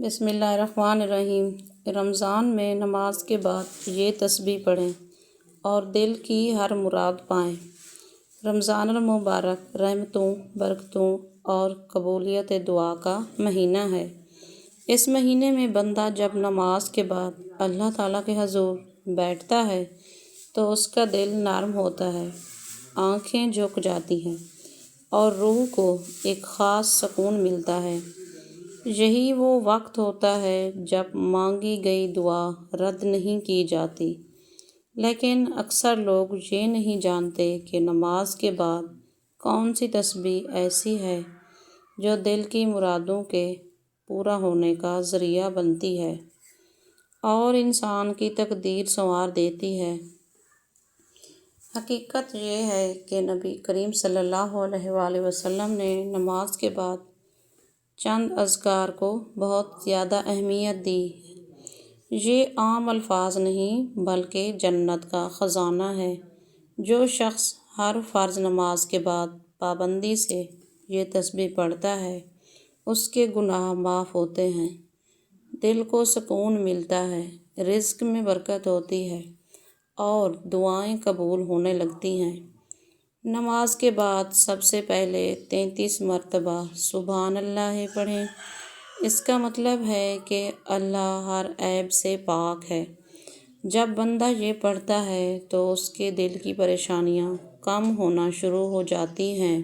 بسم اللہ الرحمن الرحیم۔ رمضان میں نماز کے بعد یہ تسبیح پڑھیں اور دل کی ہر مراد پائیں۔ رمضان المبارک رحمتوں، برکتوں اور قبولیت دعا کا مہینہ ہے۔ اس مہینے میں بندہ جب نماز کے بعد اللہ تعالیٰ کے حضور بیٹھتا ہے تو اس کا دل نرم ہوتا ہے، آنکھیں جھک جاتی ہیں اور روح کو ایک خاص سکون ملتا ہے۔ یہی وہ وقت ہوتا ہے جب مانگی گئی دعا رد نہیں کی جاتی، لیکن اکثر لوگ یہ نہیں جانتے کہ نماز کے بعد کون سی تسبیح ایسی ہے جو دل کی مرادوں کے پورا ہونے کا ذریعہ بنتی ہے اور انسان کی تقدیر سنوار دیتی ہے۔ حقیقت یہ ہے کہ نبی کریم صلی اللہ علیہ وآلہ وسلم نے نماز کے بعد چند اذکار کو بہت زیادہ اہمیت دی ہے۔ یہ عام الفاظ نہیں بلکہ جنت کا خزانہ ہے۔ جو شخص ہر فرض نماز کے بعد پابندی سے یہ تسبیح پڑھتا ہے، اس کے گناہ معاف ہوتے ہیں، دل کو سکون ملتا ہے، رزق میں برکت ہوتی ہے اور دعائیں قبول ہونے لگتی ہیں۔ نماز کے بعد سب سے پہلے 33 مرتبہ سبحان اللہ پڑھیں۔ اس کا مطلب ہے کہ اللہ ہر عیب سے پاک ہے۔ جب بندہ یہ پڑھتا ہے تو اس کے دل کی پریشانیاں کم ہونا شروع ہو جاتی ہیں۔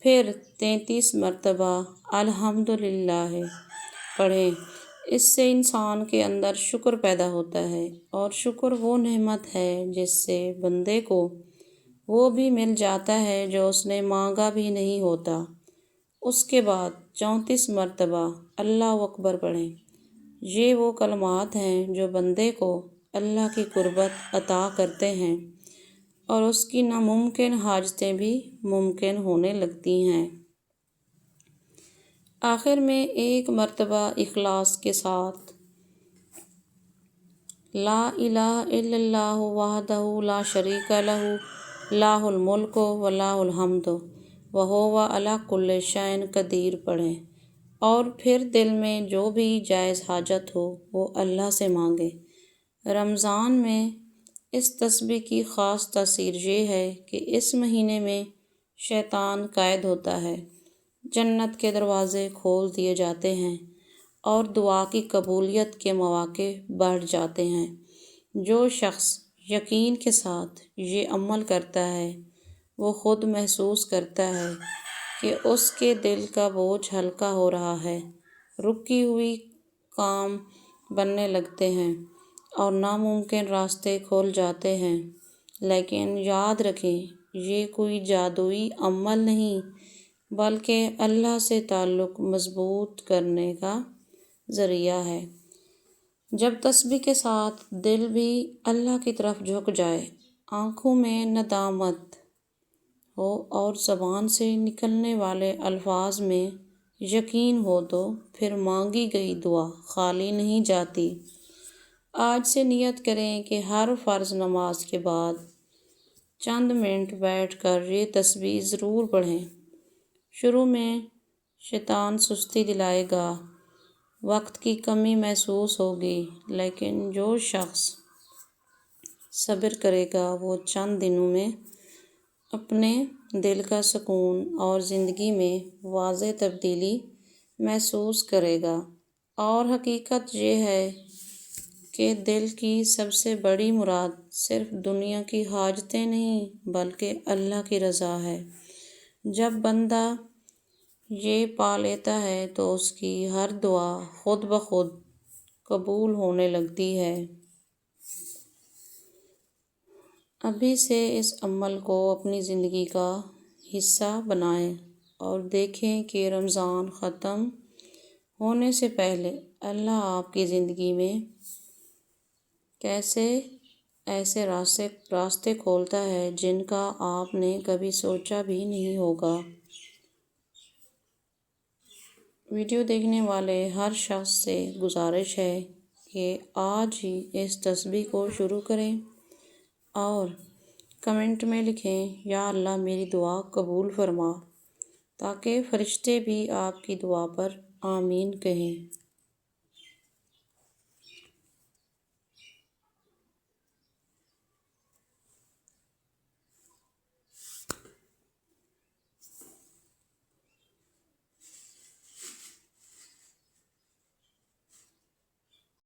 پھر 33 مرتبہ الحمدللہ پڑھیں۔ اس سے انسان کے اندر شکر پیدا ہوتا ہے، اور شکر وہ نعمت ہے جس سے بندے کو وہ بھی مل جاتا ہے جو اس نے مانگا بھی نہیں ہوتا۔ اس کے بعد 34 مرتبہ اللہ اکبر پڑھیں۔ یہ وہ کلمات ہیں جو بندے کو اللہ کی قربت عطا کرتے ہیں اور اس کی ناممکن حاجتیں بھی ممکن ہونے لگتی ہیں۔ آخر میں ایک مرتبہ اخلاص کے ساتھ لا الہ الا اللہ وحدہ لا شریک لہ لہ الملک و لہ الحمد وہو علی کل شیء قدیر پڑھیں، اور پھر دل میں جو بھی جائز حاجت ہو وہ اللہ سے مانگیں۔ رمضان میں اس تسبیح کی خاص تاثیر یہ ہے کہ اس مہینے میں شیطان قید ہوتا ہے، جنت کے دروازے کھول دیے جاتے ہیں اور دعا کی قبولیت کے مواقع بڑھ جاتے ہیں۔ جو شخص یقین کے ساتھ یہ عمل کرتا ہے وہ خود محسوس کرتا ہے کہ اس کے دل کا بوجھ ہلکا ہو رہا ہے، رکی ہوئی کام بننے لگتے ہیں اور ناممکن راستے کھل جاتے ہیں۔ لیکن یاد رکھیں، یہ کوئی جادوئی عمل نہیں بلکہ اللہ سے تعلق مضبوط کرنے کا ذریعہ ہے۔ جب تسبیح کے ساتھ دل بھی اللہ کی طرف جھک جائے، آنکھوں میں ندامت ہو اور زبان سے نکلنے والے الفاظ میں یقین ہو تو پھر مانگی گئی دعا خالی نہیں جاتی۔ آج سے نیت کریں کہ ہر فرض نماز کے بعد چند منٹ بیٹھ کر یہ تسبیح ضرور پڑھیں۔ شروع میں شیطان سستی دلائے گا، وقت کی کمی محسوس ہوگی، لیکن جو شخص صبر کرے گا وہ چند دنوں میں اپنے دل کا سکون اور زندگی میں واضح تبدیلی محسوس کرے گا۔ اور حقیقت یہ ہے کہ دل کی سب سے بڑی مراد صرف دنیا کی حاجتیں نہیں بلکہ اللہ کی رضا ہے۔ جب بندہ یہ پا لیتا ہے تو اس کی ہر دعا خود بخود قبول ہونے لگتی ہے۔ ابھی سے اس عمل کو اپنی زندگی کا حصہ بنائیں اور دیکھیں کہ رمضان ختم ہونے سے پہلے اللہ آپ کی زندگی میں کیسے ایسے راستے کھولتا ہے جن کا آپ نے کبھی سوچا بھی نہیں ہوگا۔ ویڈیو دیکھنے والے ہر شخص سے گزارش ہے کہ آج ہی اس تسبیح کو شروع کریں اور کمنٹ میں لکھیں یا اللہ میری دعا قبول فرما، تاکہ فرشتے بھی آپ کی دعا پر آمین کہیں۔